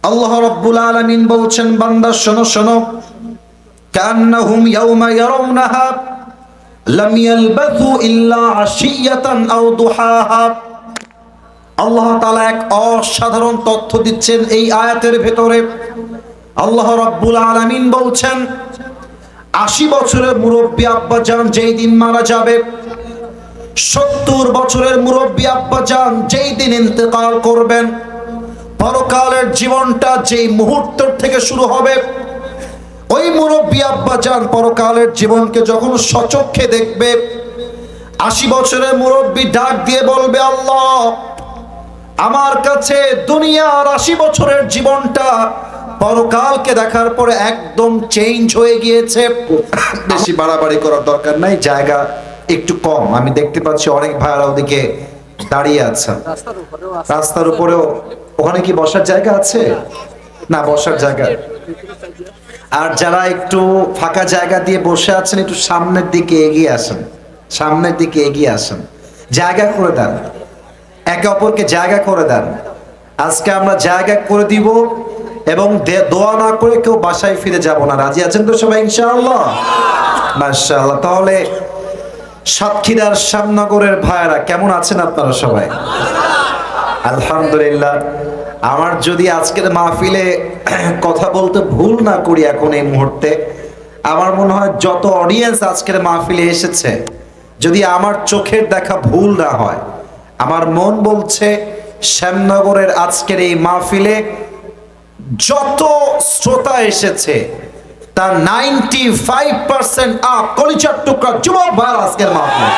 আল্লাহ রাব্বুল আলামিন বলছেন, বান্দা শোনো শোনো, কান্নাহুম ইয়াওমা ইয়ারাউনাহা লাম ইয়ালবাথু ইল্লা আশিয়াতান আও দুহাহা। আল্লাহ তাআলা এক অসাধারণ তথ্য দিচ্ছেন এই আয়াতের ভেতরে। আল্লাহ রাব্বুল আলামিন বলছেন, ৮০ বছরের মুরব্বী আব্বাজান যেই দিন মারা যাবে, ৭০ বছরের মুরব্বী আব্বাজান যেই দিন ইন্তেকাল করবেন, পরকালের জীবনটা যেই মুহূর্ত থেকে শুরু হবে, ওই মুরব্বী আব্বাজান পরকালের জীবনকে যখন সচক্ষে দেখবে, ৮০ বছরের মুরব্বী ডাক দিয়ে বলবে, আল্লাহ, আমার কাছে দুনিয়ার ৮০ বছরের জীবনটা পরকালকে দেখার পরে একদম চেঞ্জ হয়ে গিয়েছে। বেশি বাড়াবাড়ি করার দরকার নাই, জায়গা একটু কম। আমি দেখতে পাচ্ছি অনেক ভাইরা ওদিকে দাঁড়িয়ে আছে, রাস্তার উপরেও। ওখানে কি বসার জায়গা আছে? না, বসার জায়গা। আর যারা একটু ফাঁকা জায়গা দিয়ে বসে আছেন, একটু সামনের দিকে এগিয়ে আসেন, সামনের দিকে এগিয়ে আসেন, জায়গা করে দেন, একে অপরকে জায়গা করে দেন। আজকে আমরা জায়গা করে দিব এবং দোয়া না করে কেউ বাসায় ফিরে যাব না। রাজি আছেন তো সবাই ইনশাআল্লাহ? মাশাআল্লাহ। তাহলে সাতক্ষীরার শ্যামনগরের ভাইয়েরা কেমন আছেন আপনারা সবাই? আলহামদুলিল্লাহ। আমার যদি আজকের মাহফিলে কথা বলতে ভুল না করি এখন এই মুহূর্তে, আমার মনে হয় যত অডিয়েন্স আজকের মাহফিলে এসেছে, যদি আমার চোখের দেখা ভুল না হয়, আমার মন বলছে শ্যামনগরের আজকের এই মাহফিলে যত শ্রোতা এসেছে তার 95% আপ কলিজার টুকরা যুবক ভাই আজকের মাহফিলে।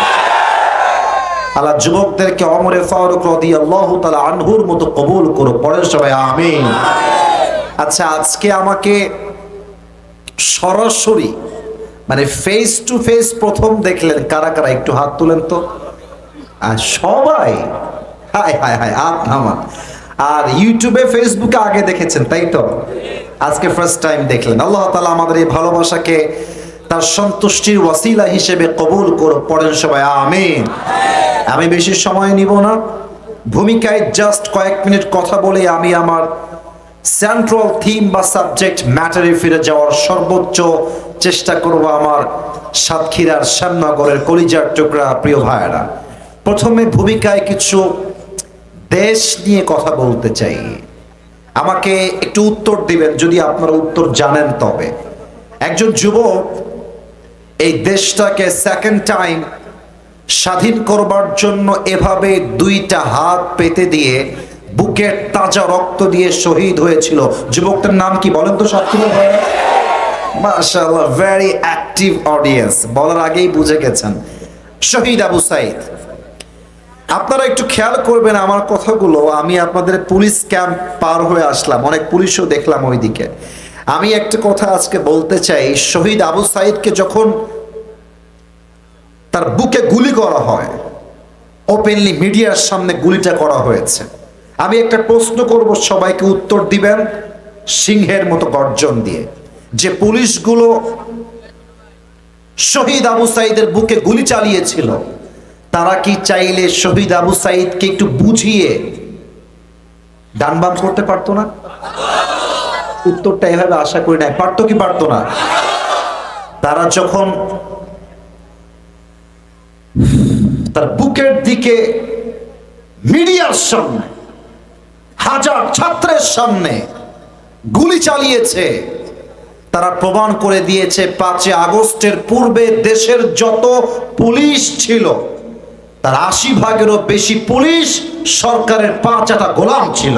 আল্লাহ যুবকদেরকে ওমরে ফারুক রাদিয়াল্লাহু তাআলা আনহুর মতো কবুল করো। পড়েন সবাই আমিন। আচ্ছা, আজকে আমাকে সরাসরি মানে ফেস টু ফেস প্রথম দেখলেন কারা কারা? একটু হাত তুলেন তো। আর সবাই হাই হাই হাই, হাত নামান। আর ইউটিউবে ফেসবুকে আগে দেখেছেন তাই তো? আজকে ফার্স্ট টাইম দেখলেন। আল্লাহ তাআলা আমাদের এই ভালোবাসাকে তার সন্তুষ্টির ওয়াসিলা হিসেবে কবুল করো। পড়েন সবাই আমিন। আমি বেশি সময় নিব না, ভূমিকায় জাস্ট কয়েক মিনিট কথা বলে আমি আমার সেন্ট্রাল থিম বা সাবজেক্ট ম্যাটারে ফিরে যাওয়ার সর্বোচ্চ চেষ্টা করব। আমার সাতক্ষীরার শ্যামনগরের কলিজার টুকরা প্রিয় ভাইয়েরা, প্রথমে ভূমিকায় কিছু দেশ নিয়ে কথা বলতে চাই। আমাকে একটু উত্তর দিবেন যদি আপনারা উত্তর জানেন। তবে একজন যুবক এই দেশটাকে সেকেন্ড টাইম স্বাধীন করবার জন্য এভাবে দুইটা হাত পেতে দিয়ে বুকের তাজা রক্ত দিয়ে শহীদ হয়েছিল, যুবকটার নাম কি বলেন তো? সাতক্ষীরা ভাই, মাশাআল্লাহ, ভেরি অ্যাক্টিভ অডিয়েন্স, বলার আগেই বুঝে গেছেন। শহীদ আবু সাইদ। আপনারা একটু খেয়াল করবেন আমার কথাগুলো। আমি আপনাদের পুলিশ ক্যাম্প পার হয়ে আসলাম, অনেক পুলিশও দেখলাম ওইদিকে। আমি একটা কথা আজকে বলতে চাই, শহীদ আবু সাইদকে যখন তার বুকে গুলি করা হয়, ওপেনলি মিডিয়ার সামনে গুলিটা করা হয়েছে, আমি একটা প্রশ্ন করব, সবাইকে উত্তর দিবেন সিংহের মতো গর্জন দিয়ে, যে পুলিশগুলো শহীদ আবু সাইদের বুকে গুলি চালিয়েছিল, তারা কি চাইলে শহীদ আবু সাইদকে একটু বুঝিয়ে ডান বাম করতে পারতো না? উত্তরটা এভাবে আশা করি না। পারতো কি পারতো না? তারা যখন তার বুকের দিকে মিডিয়ার সামনে, হাজার ছাত্রের সামনে গুলি চালিয়েছে, তারা প্রমাণ করে দিয়েছে 5 আগস্টের পূর্বে দেশের যত পুলিশ ছিল তার 80% বেশি পুলিশ সরকারের পা চাটা গোলাম ছিল।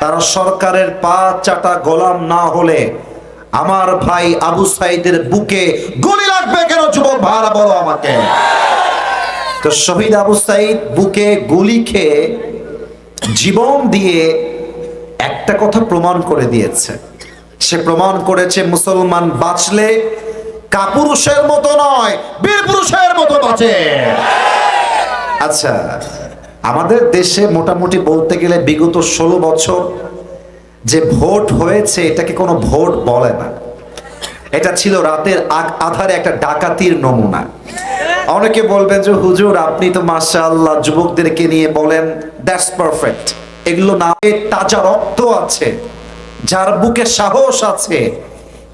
তারা সরকারের পা চাটা গোলাম না হলে আমার ভাই আবু সাইদের বুকে গুলি লাগবে কেন? যুবক ভাইরা বলো আমাকে। তো শহীদ আবু সাইদ বুকে গুলি খেয়ে জীবন দিয়ে একটা কথা প্রমাণ করে দিয়েছে। সে প্রমাণ করেছে মুসলমান বাঁচলে কাপুরুষের মতো নয়, বীর পুরুষের মতো বাঁচে। আচ্ছা, আমাদের দেশে মোটামুটি বলতে গেলে বিগত 16 বছর যে ভোট হয়েছে, এটাকে কোনো ভোট বলে না। এটা ছিল রাতের আধারে একটা ডাকাতির নমুনা। অনেকে বলবেন যে হুজুর আপনি তো মাশাআল্লাহ যুবকদেরকে নিয়ে বলেন, দ্যাটস পারফেক্ট। এগুলো না, তাজা রক্ত আছে, যার বুকে সাহস আছে,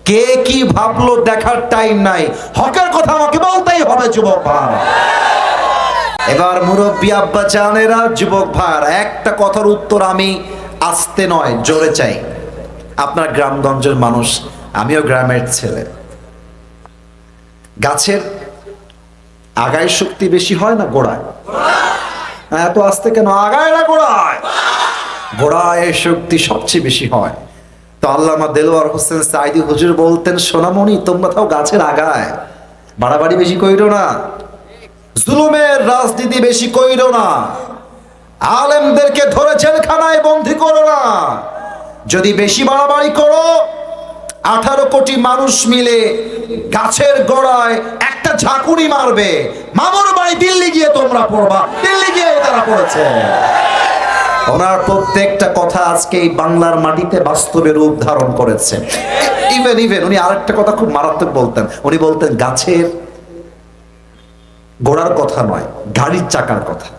কে কি ভাবলো দেখার টাইম নাই, হকের কথা আমাকে বলতেই হবে যুবক ভাই। এবার মুরব্বী আব্বা জানেরা, যুবক ভাইরা, একটা কথার উত্তর আমি আস্তে নয় জোরে চাই। আপনার গ্রামগঞ্জের মানুষ, আমিও গ্রামের ছেলে। গাছের আগায় শক্তি বেশি হয় না গোড়ায়? এত আস্তে কেন? আগায় না গোড়ায়? গোড়ায় শক্তি সবচেয়ে বেশি হয়। তো আল্লামা দেলোয়ার হোসেন সাইদি হুজুর বলতেন, সোনামণি তোমরা তাও গাছের আগায়, বাড়াবাড়ি বেশি কইরো না, জুলুমের রাজনীতি বেশি কইরো না, আলেমদেরকে ধরে জেলখানায় বন্দী করো না। যদি বেশি বাড়াবাড়ি করো, 18 কোটি মানুষ মিলে গাছের গোড়ায় একটা ঝাঁকুনি মারবে, মামুর বাড়ি দিল্লি গিয়ে তোমরা পড়বা, দিল্লি গিয়ে তারা পড়েছে। ওনার প্রত্যেকটা কথা আজকে এই বাংলার মাটিতে বাস্তবে রূপ ধারণ করেছে। ইভেন উনি আরেকটা কথা খুব মারাত্মক বলতেন, উনি বলতেন গাছের গোড়ার কথা নয়, গাড়ির চাকার কথা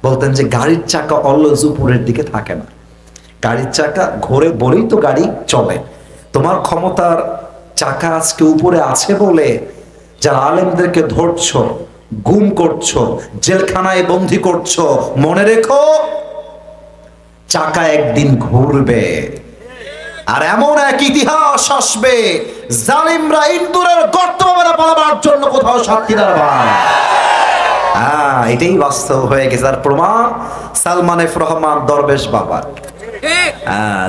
বলতেন, যে গাড়ির চাকা অলওয়েজ উপরের দিকে থাকে না, গাড়ির চাকা ঘোরে বলেই তো গাড়ি চলে। তোমার ক্ষমতার চাকা আজকে উপরে আছে বলে যারা আলেমদেরকে ধরছো, গুম করছো, জেলখানায় বন্দী করছো, মনে রেখো চাকা একদিন ঘুরবে, আর এমন এক ইতিহাস আসবে জালিমরা ইন্দুরের গর্ত পালাবার জন্য কোথাও সাক্ষী দাঁড়াবে। এটাই বাস্তব হয়ে গেছে। আর প্রমাণ সালমান এফ রহমান দরবেশ বাবা,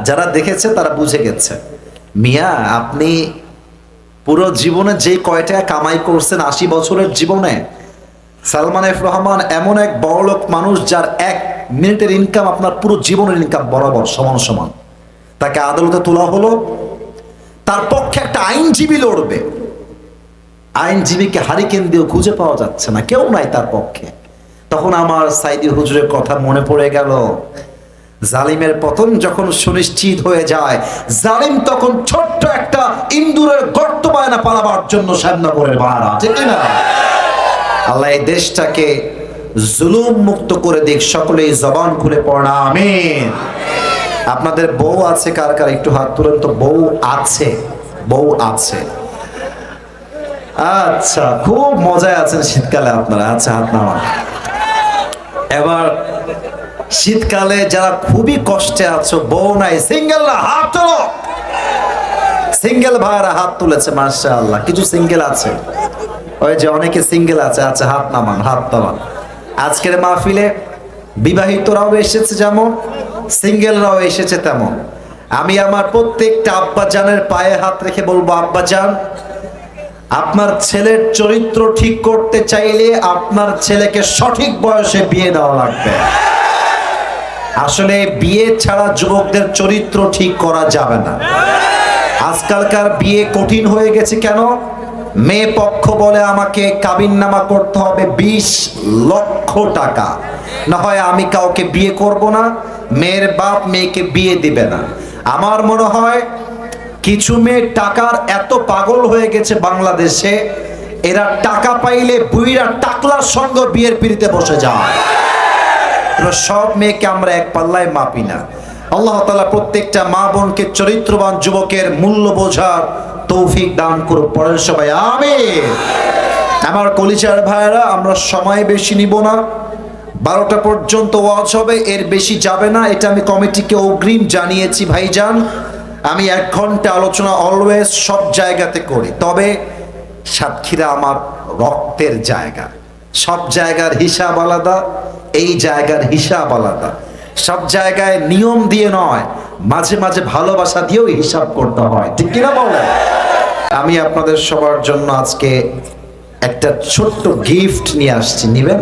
যারা দেখেছে তারা বুঝে গেছে। মিয়া আপনি পুরো জীবনে যে কয়টা কামাই করছেন 80 বছরের জীবনে, সালমান এফ রহমান এমন এক বড়লোক মানুষ যার 1 মিনিটের ইনকাম আপনার পুরো জীবনের ইনকাম বরাবর সমান সমান। তাকে আদালতে তোলা হলো, তার পক্ষে একটা আইনজীবী লড়বে, আইনজীবীকে হারিকেন দিয়েও খুঁজে পাওয়া যাচ্ছে না, কেউ নাই তার পক্ষে। তখন আমার সাইদি হুজুরের কথা মনে পড়ে গেল, জালিমের পতন যখন সুনিশ্চিত হয়ে যায়, জালিম তখন ছোট্ট একটা ইন্দুরের গর্ত বায়না পালাবার জন্য শ্যামনগরের বাহারা, ঠিক না? আল্লাহ এই দেশটাকে জুলুম মুক্ত করে দিক, সকলেই জবান খুলে পড়া আমিন। আপনাদের বউ আছে কার কার? একটু হাত তুলেন তো। বউ আছে, বউ আছে। আচ্ছা, খুব মজায় আছেন শীতকালে আপনারা। আচ্ছা, হাত নামান। এবার শীতকালে যারা খুবই কষ্টে আছো, বউ নাই, সিঙ্গেলরা হাত তোলো। সিঙ্গেল ভাইরা হাত তুলেছে, মাশাআল্লাহ। কিছু সিঙ্গেল আছে, ওই যে অনেকে সিঙ্গেল আছে। আচ্ছা, হাত নামান, হাত নামান। আজকের মাহফিলে বিবাহিতরাও এসেছে যেমন, সিঙ্গেলরাও এসেছে তেমন। আমি আমার প্রত্যেকটা আব্বাজানের পায়ে হাত রেখে বলবো, আব্বাজান আপনার ছেলের চরিত্র ঠিক করতে চাইলে আপনার ছেলেকে সঠিক বয়সে বিয়ে দেওয়া লাগবে। আসলে বিয়ে ছাড়া যুবকদের চরিত্র ঠিক করা যাবে না। আজকালকার বিয়ে কঠিন হয়ে গেছে কেন? মেয়ে পক্ষ বলে আমাকে কাবিননামা করতে হবে 20 লক্ষ টাকা, না হয় আমি কাউকে বিয়ে করব না। মেয়ের বাপ মেয়েকে বিয়ে দিবে না। আমার মনে হয় কিছু মেয়ে টাকার এত পাগল হয়ে গেছে বাংলাদেশে, এরা টাকা পাইলে বুইরা টাকলার সঙ্গে বিয়ের পিড়িতে বসে যায়। সব মেয়েকে আমরা এক পাল্লায় মাপি না। আল্লাহ তাআলা প্রত্যেকটা মা বোনকে চরিত্রবান যুবকের মূল্য বোঝার তৌফিক দান করুক। পড়েন সবাই আমিন। আমার কলিজার ভাইরা, আমরা সময় বেশি নিব না, 12টা পর্যন্ত ওয়াজ হবে, এর বেশি যাবে না। এটা আমি কমিটিকে অগ্রিম জানিয়েছি। ভাইজান, আমি 1 ঘন্টা আলোচনা অলওয়েজ সব জায়গাতে করি, তবে সাতক্ষীরা আমার রক্তের জায়গা। সব জায়গার হিসাব আলাদা, এই জায়গার হিসাব আলাদা। সব জায়গায় নিয়ম দিয়ে নয়, মাঝে মাঝে ভালোবাসা দিয়েও হিসাব করতে হয়, ঠিক কিনা বলেন? আমি আপনাদের সবার জন্য আজকে একটা ছোট্ট গিফট নিয়ে আসছি, নিবেন?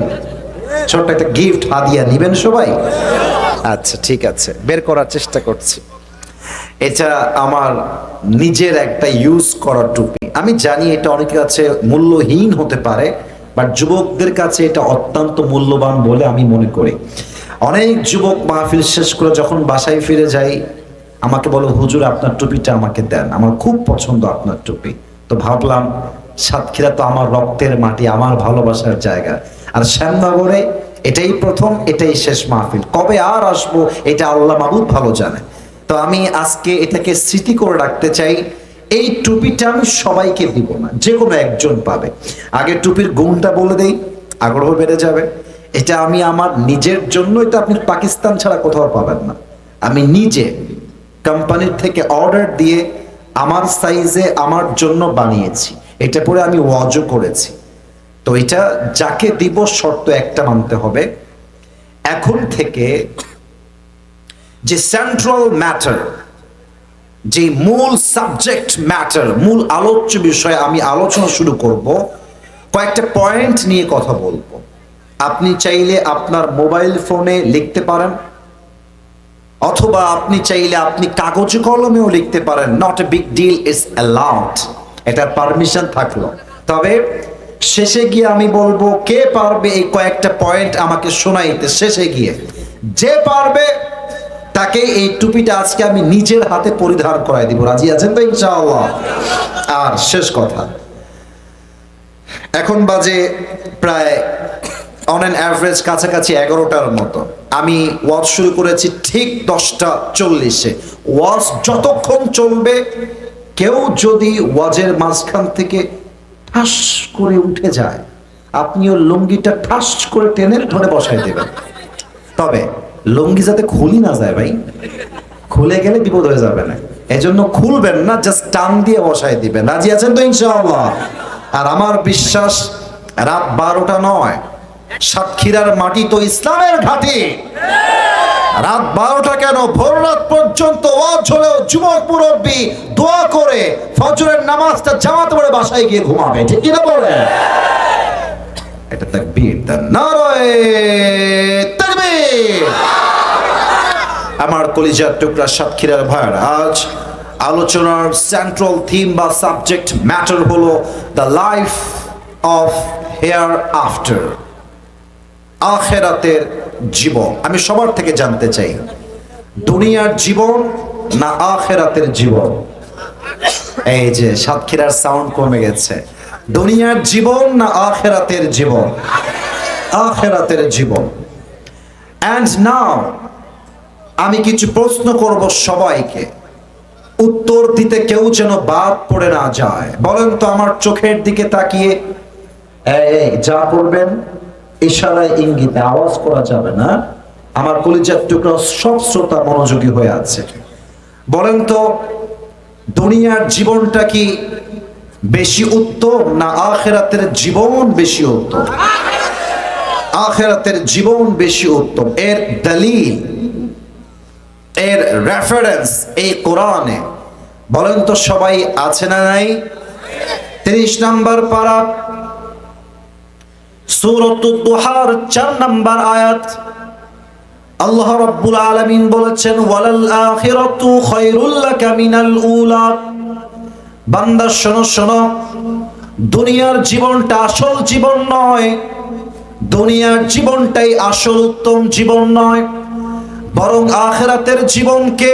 ছোট্ট একটা গিফট হাদিয়া নিবেন সবাই? আচ্ছা, ঠিক আছে, বের করার চেষ্টা করছি। এটা আমার নিজের একটা ইউজ করা টুপি। আমি জানি এটা অনেকের কাছে মূল্যহীন হতে পারে, বাট যুবকদের কাছে এটা অত্যন্ত মূল্যবান বলে আমি মনে করি। অনেক যুবক মাহফিল শেষ করে যখন বাসায় ফিরে যাই, আমাকে বলো, হুজুর আপনার টুপিটা আমাকে দেন, আমার খুব পছন্দ আপনার টুপি। তো ভাবলাম সাতক্ষীরা তো আমার রক্তের মাটি, আমার ভালোবাসার জায়গা। আর শ্যামনগরে এটাই প্রথম, এটাই শেষ মাহফিল। কবে আর আসবো এটা আল্লাহ মাবুদ ভালো জানে। তো আমি আজকে এটাকে স্মৃতি করে রাখতে চাই। এই টুপিটা আমি সবাইকে দিব না, যে কোনো একজন পাবে। আগে টুপির গুণটা বলে দেই, আগ্রহ বেড়ে যাবে। এটা আমি আমার নিজের জন্য, এটা আপনি পাকিস্তান ছাড়া কোথাও পাবেন না। আমি নিজে কোম্পানির থেকে অর্ডার দিয়ে আমার সাইজে আমার জন্য বানিয়েছি। এটা পরে আমি ওয়াজও করেছি। তো এটা যাকে দিব শর্ত একটা মানতে হবে, এখন থেকে যে সেন্ট্রাল ম্যাটার, যে মূল সাবজেক্ট ম্যাটার, মূল আলোচ্য বিষয়ে আমি আলোচনা শুরু করব, কয়েকটা পয়েন্ট নিয়ে কথা বলবো। আপনি চাইলে আপনার মোবাইল ফোনে লিখতে পারেন, অথবা আপনি চাইলে আপনি কাগজে কলমেও লিখতে পারেন। Not a big deal, is allowed, এটার পারমিশন থাকলো। তবে শেষে গিয়ে আমি বলবো কে পারবে এই কয়েকটা পয়েন্ট আমাকে শোনাইতে। শেষে গিয়ে যে পারবে তাকে এই টুপিটা আজকে আমি নিজের হাতে পরিধান করাই দিব। রাজি আছেন তো ইনশাআল্লাহ? আর শেষ কথা, এখন বাজে প্রায় অন অ্যান অ্যাভারেজ কাছাকাছি 11টার মতো। আমি ওয়াজ শুরু করেছি ঠিক 10:40-এ। ওয়াজ যতক্ষণ চলবে, কেউ যদি ওয়াজের মাঝখান থেকে ঠাস করে উঠে যায়, আপনিও লুঙ্গিটা ঠাস করে টেনে ধরে বসাই দেবেন। তবে লুঙ্গি যাতে খুলি না যায় ভাই, খুলে গেলে বিপদ হয়ে যাবে না, এজন্য খুলবেন না, জাস্ট টান দিয়ে বসাই দিবেন। রাজি আছেন তো ইনশাআল্লাহ? আর আমার বিশ্বাস রাত 12টা নয়, সাতক্ষীরার মাটি তো ইসলামের ঘাঁটি। রাত 12টা কেন, ভোর রাত পর্যন্ত ওয়াজ হলেও যুবক মুরব্বী দোয়া করে ফজরের নামাজটা জামাত পড়ে বাসায় গিয়ে ঘুমাবে। ঠিক কি না বলে? এটা তাকবীর, নারায়ে তাকবীর। আমার কলিজার টুকরা সাতক্ষীরার ভাইরা, আজ আলোচনার সেন্ট্রাল থিম বা সাবজেক্ট ম্যাটার হলো the life of hair after, আখিরাতের জীবন। আমি সবার থেকে জানতে চাই, দুনিয়ার জীবন না আখিরাতের জীবন? এই যে সাতক্ষীরার সাউন্ড কমে গেছে। দুনিয়ার জীবন না আখিরাতের জীবন? আখিরাতের জীবন। এন্ড নাও আমি কিছু প্রশ্ন করব সবাইকে, উত্তর দিতে কেউ যেন বাদ পড়ে না যায়। বলেন তো আমার চোখের দিকে তাকিয়ে, যা করবেন ইশারায় ইঙ্গিতে, আওয়াজ করা যাবে না। আমার কলিজার টুকরা সব শ্রোতা মনোযোগী হয়ে আছে। বলেন তো দুনিয়ার জীবনটা কি বেশি উত্তম না আখিরাতের জীবন বেশি উত্তম? আখিরাতের জীবন বেশি উত্তম। এর দলিল, এর রেফারেন্স এই কোরআনে। বলেন তো সবাই আছে না নাই? 30 নম্বর পারা, সূরাতুদ দুহার 4 নম্বর আয়াত। আল্লাহ রাব্বুল আলামিন বলেছেন, ওয়ালাল আখিরাতু খায়রুল লাকা মিনাল উলা। বান্দা শোনো শোনো, দুনিয়ার জীবনটা আসল জীবন নয়, দুনিয়ার জীবনটাই আসল উত্তম জীবন নয়, বরং আখিরাতের জীবনকে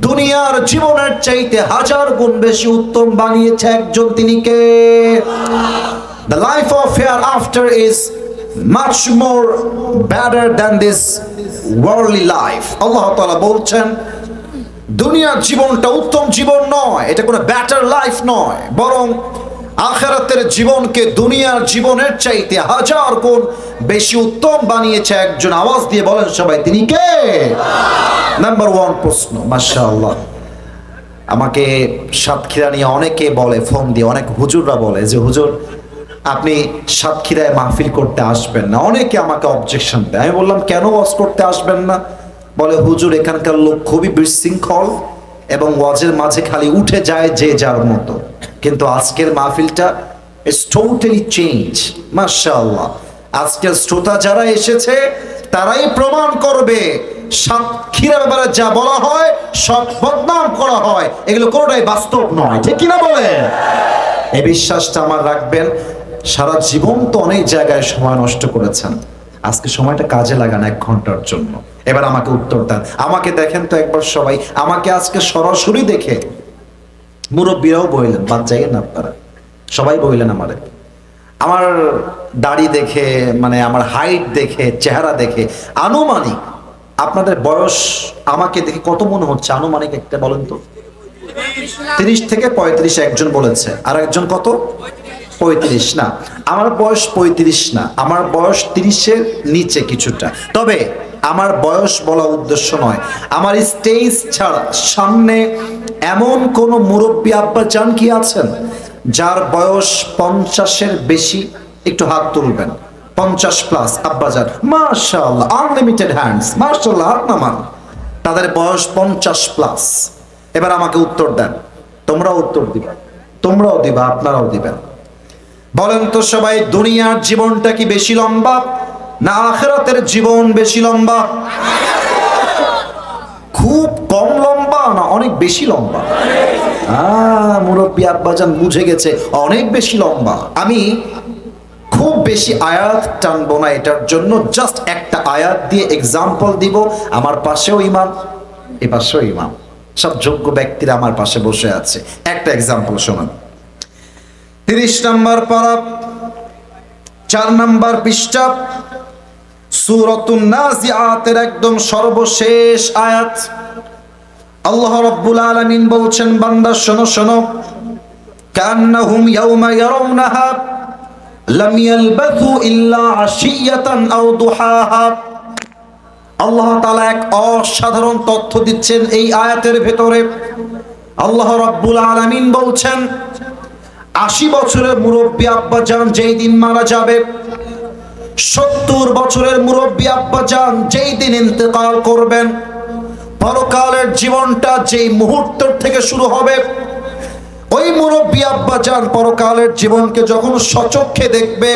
দুনিয়ার জীবনের চাইতে 1000 গুণ বেশি উত্তম বানিয়েছে একজন, তিনি কে? The life of hereafter is much more better than this worldly life. আল্লাহ তাআলা বলছেন দুনিয়ার জীবনটা উত্তম জীবন নয়, এটা কোনো বেটার লাইফ নয়, বরং আখিরাতের জীবনকে দুনিয়ার জীবনের চাইতে 1000 গুণ বেশি উত্তম বানিয়েছে একজন। আওয়াজ দিয়ে বলেন সবাই, তিনি কে? নাম্বার 1 প্রশ্ন। মাশাআল্লাহ, আমাকে সাতক্ষীরা নিয়ে অনেকে বলে, ফোন দিয়ে অনেক হুজুররা বলে যে হুজুর আপনি সাতক্ষীরায় মাহফিল করতে আসবেন না। অনেকে আমাকে অবজেকশন দেয়। আমি বললাম কেন ওয়াজ করতে আসবেন না? বলে হুজুর এখানকার লোক খুবই বিশৃঙ্খল এবং ওয়াজের মাঝে খালি উঠে যায় যে যার মতো। কিন্তু আজকের মাহফিলটা ইজ টোটালি চেঞ্জ। মাশাআল্লাহ, আজকের শ্রোতা যারা এসেছে তারাই প্রমাণ করবে সাতক্ষীরার ব্যাপারে যা বলা হয়, সব বদনাম করা হয়, এগুলো কোনোটাই বাস্তব নয়। ঠিক কিনা বলে? এই বিশ্বাসটা আমার রাখবেন। সারা জীবন তো অনেক জায়গায় সময় নষ্ট করেছেন, আজকে সময়টা কাজে লাগান 1 ঘন্টার জন্য। এবার আমাকে উত্তর দেন। আমাকে দেখেন তো একবার সবাই, আমাকে আজকে সরাসরি দেখে মুরব্বীরাও বললেন, বাদ যাইয়েন আপনারা, সবাই বললেন আমারে, আমার দাড়ি দেখে, মানে আমার হাইট দেখে, চেহারা দেখে আনুমানিক আপনাদের বয়স আমাকে দেখে কত মনে হচ্ছে? আনুমানিক একটা বলেন তো। 30 থেকে 35 একজন বলেছে, আর একজন কত? 35 না, আমার বয়স 35 না, আমার বয়স 30-এর নিচে কিছুটা। তবে আমার বয়স বলা উদ্দেশ্য নয়, আমার স্টেজ ছাড়া সামনে এমন কোন মুরব্বী আব্বা জান কি আছেন যার বয়স 50-এর বেশি? একটু হাত তুলবেন। 50+ আব্বাজান, মাশাআল্লাহ, আনলিমিটেড হ্যান্ডস, মাশাআল্লাহ, হাত নামান। তাদের বয়স 50+। এবার আমাকে উত্তর দেন, তোমরাও উত্তর দিবা, তোমরাও দিবা, আপনারাও দিবেন। বলেন তো সবাই, দুনিয়ার জীবনটা কি বেশি লম্বা না আখিরাতের জীবন বেশি লম্বা? খুব কম লম্বা না অনেক বেশি লম্বা? মুরব্বী আব্বাজান বুঝে গেছে, অনেক বেশি লম্বা। আমি খুব বেশি আয়াত টানবো না এটার জন্য, জাস্ট একটা আয়াত দিয়ে এক্সাম্পল দিব। আমার পাশেও ইমাম, এ পাশেও ইমাম, সব যোগ্য ব্যক্তিরা আমার পাশে বসে আছে। একটা এক্সাম্পল শোনান। 30 নম্বর পারা, 4 নম্বর পৃষ্ঠা, সূরাতুন নাজিআতের একদম সর্বশেষ আয়াত। আল্লাহ রাব্বুল আলামিন বলছেন, বান্দা শোনো শোনো, কান্নাহুম ইয়াওমা ইয়ারাউনাহা লাম ইয়ালবাথু ইল্লা আশিয়াতান আও দুহাহা। আল্লাহ তাআলা এক অসাধারণ তথ্য দিচ্ছেন এই আয়াতের ভেতরে। আল্লাহ রাব্বুল আলামিন বলছেন, 80 বছরের মুরব্বী আব্বাজান যেই দিন মারা যাবে, 70 বছরের মুরব্বী আব্বাজান যেই দিন ইন্তেকাল করবেন, পরকালের জীবনটা যেই মুহূর্ত থেকে শুরু হবে, ওই মুরব্বী আব্বাজান পরকালের জীবনকে যখন সচক্ষে দেখবে,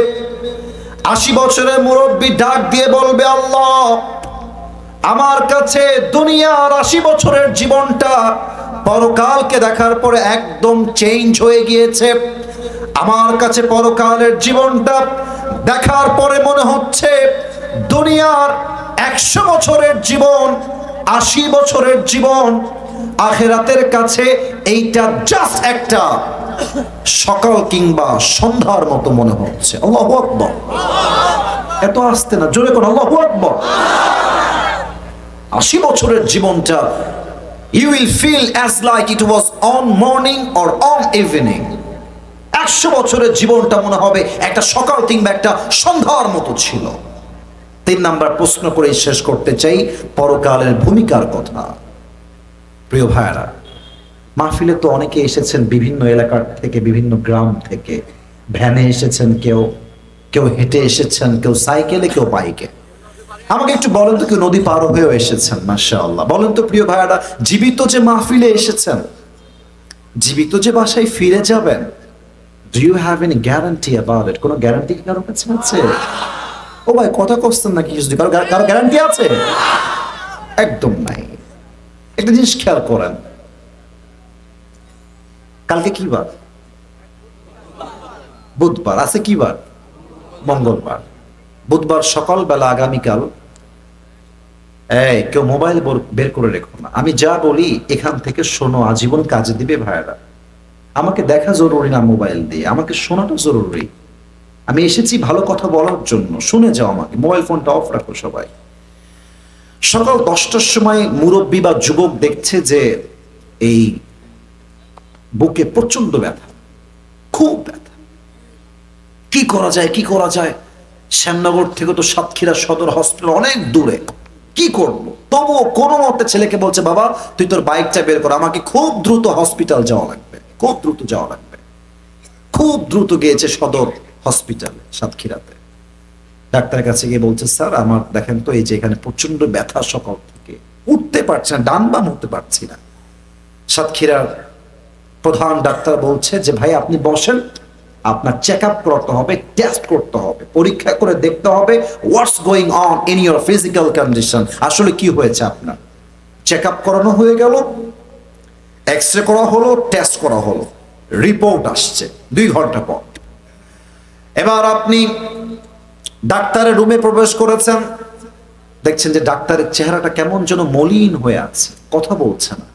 80 বছরের মুরব্বী ডাক দিয়ে বলবে, আল্লাহ, আমার কাছে দুনিয়ার 80 বছরের জীবনটা পরকালকে দেখার পরে একদম চেঞ্জ হয়ে গিয়েছে। আমার কাছে পরকালের জীবনটা দেখার পরে মনে হচ্ছে দুনিয়ার 100 বছরের জীবন, 80 বছরের জীবন আখিরাতের কাছে এইটা জাস্ট একটা সকাল কিংবা সন্ধ্যার মতো মনে হচ্ছে। আল্লাহু আকবার। এত আসতে না, জোরে কোন আল্লাহু আকবার। 80 বছরের জীবনটা you will feel as like it was on morning or on evening. 100 বছরের জীবনটা মনে হবে একটা সকাল কিংবা একটা সন্ধ্যার মতো ছিল। 3 নাম্বার প্রশ্ন করে শেষ করতে চাই, পরকালের ভূমিকার কথা। প্রিয় ভাইরা, মাহফিলে তো অনেকে এসেছেন বিভিন্ন এলাকার থেকে, বিভিন্ন গ্রাম থেকে। ভ্যানে এসেছেন, কেউ কেউ হেঁটে এসেছেন, কেউ সাইকেলে, কেউ বাইকে। আমাকে একটু বলেন তো, কেউ নদী পার হয়েও এসেছেন, মাশাআল্লাহ। বলেন তো প্রিয় ভাইরা, জীবিত যে মাহফিলে এসেছেন, জীবিত যে বাসায় ফিরে যাবেন, do you have any guarantee about it? কোনো গ্যারান্টি কি কারো কাছে আছে? ও ভাই, কথা কচ্ছেন নাকি? কারো গ্যারান্টি আছে? একদম নাই। একটা জিনিস খেয়াল করেন, কালকে কি বার? বুধবার। আছে কি বার? মঙ্গলবার। বুধবার সকালবেলা আগামীকাল, কেউ মোবাইল বের করে রেখো না। আমি যা বলি এখান থেকে শোনো, আজীবন কাজে দিবে ভাইরা। আমাকে দেখা জরুরি না মোবাইল দিয়ে, আমাকে শোনাটা জরুরি। আমি এসেছি ভালো কথা বলার জন্য, শুনে যাও আমাকে। মোবাইল ফোনটা অফ রাখো সবাই। সকাল 10টার সময় মুরব্বী বা যুবক দেখছে যে এই বুকে প্রচন্ড ব্যথা, খুব ব্যথা। কি করা যায়, কি করা যায়? শ্যামনগর থেকে তো সাতক্ষীরা সদর হসপিটাল অনেক দূরে, কি করব? তবুও কোনো মতে ছেলেকে বলছে, বাবা তুই তোর বাইকটা বের কর, আমাকে খুব দ্রুত হসপিটাল যাওয়া লাগবে, খুব দ্রুত যাওয়া লাগবে। খুব দ্রুত গিয়েছে সদর হসপিটালে সাতক্ষীরাতে। ডাক্তারের কাছে গিয়ে বলছে, স্যার আমার দেখেন তো এই যে এখানে প্রচন্ড ব্যথা, সকাল থেকে উঠতে পারছি না, ডান বাম উঠতে পারছি না। সাতক্ষীরার প্রধান ডাক্তার বলছে যে, ভাই আপনি বসেন, আপনার চেক আপ করতে হবে, টেস্ট করতে হবে, পরীক্ষা করে দেখতে হবে what's going on in your physical condition. আসলে কি হয়েছে আপনার? চেক আপ করানো হয়ে গেল, এক্সরে করা হলো, টেস্ট করা হলো, রিপোর্ট আসছে 2 ঘন্টা পর। এবার আপনি ডাক্তারের রুমে প্রবেশ করেছেন, দেখছেন যে ডাক্তারের চেহারাটা কেমন যেন মলিন হয়ে আছে, কথা বলছে না।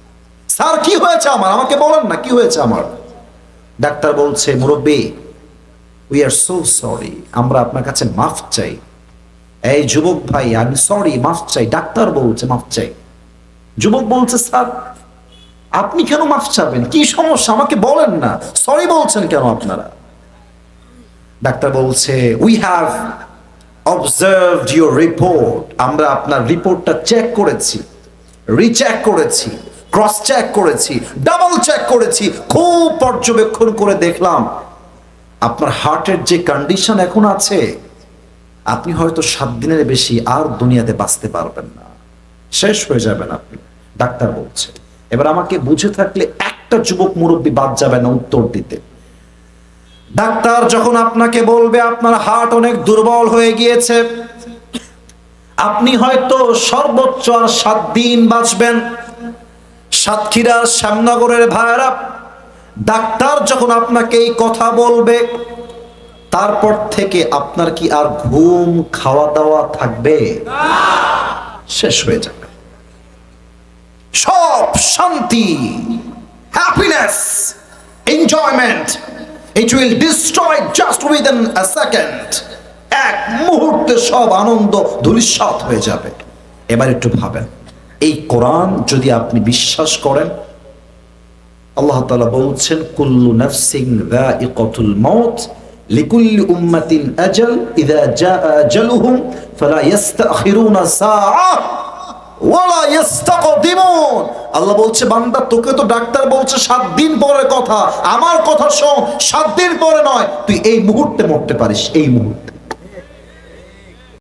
স্যার কি হয়েছে আমার? আমাকে বলেন না কি হয়েছে আমার। ডাক্তার বলছে, মুরব্বী উই আর সো সরি, আমরা আপনার কাছে মাফ চাই। এই যুবক ভাই, আমি সরি, মাফ চাই। ডাক্তার বলছে মাফ চাই। যুবক বলছে স্যার আপনি কেন মাফ চাবেন, কি সমস্যা আমাকে বলেন না, সরি বলছেন কেন আপনারা? ডাক্তার বলছে we have observed your report, আমরা আপনার রিপোর্টটা চেক করেছি, রিচেক করেছি, ক্রস চেক করেছি, ডাবল চেক করেছি, খুব পর্যবেক্ষণ করে দেখলাম আপনার হার্টের যে কন্ডিশন এখন আছে, আপনি হয়তো 7 দিনের বেশি আর দুনিয়াতে বাঁচতে পারবেন না, শেষ হয়ে যাবেন আপনি। ডাক্তার বলছে। এবার আমাকে বুঝে থাকলে একটা যুবক মুরব্বী বাদ যাবে না উত্তর দিতে। ডাক্তার যখন আপনাকে বলবে আপনার হার্ট অনেক দুর্বল হয়ে গিয়েছে, আপনি হয়তো সর্বোচ্চ আর 7 দিন বাঁচবেন। সাতক্ষীরার শ্যামনগরের ভাইরা, ডাক্তার যখন আপনাকে এই কথা বলবে, তারপর থেকে আপনার কি আর ঘুম খাওয়া দাওয়া থাকবে? শেষ হয়ে যাবে। সব শান্তি, happiness, enjoyment, it will destroy just within a second. এক মুহূর্তে সব আনন্দ ধূলিসাৎ হয়ে যাবে। এবার একটু ভাবেন, এই কোরআন যদি আপনি বিশ্বাস করেন, আল্লাহ তাআলা বলছেন কুল্লু নাফসিন যায়িকাতুল মাউত লিকুল্লি উম্মাতিন আজাল ইযা জাআ আজালুহুম ফালা ইস্তাখিরুনা সাআ ওয়ালা ইস্তাকদিমুন। আল্লাহ বলছে বান্দা তোকে তো ডাক্তার বলছে 7 দিন পরের কথা, আমার কথা শোন, 7 দিন পরে নয়, তুই এই মুহূর্তে মরতে পারিস, এই মুহূর্তে।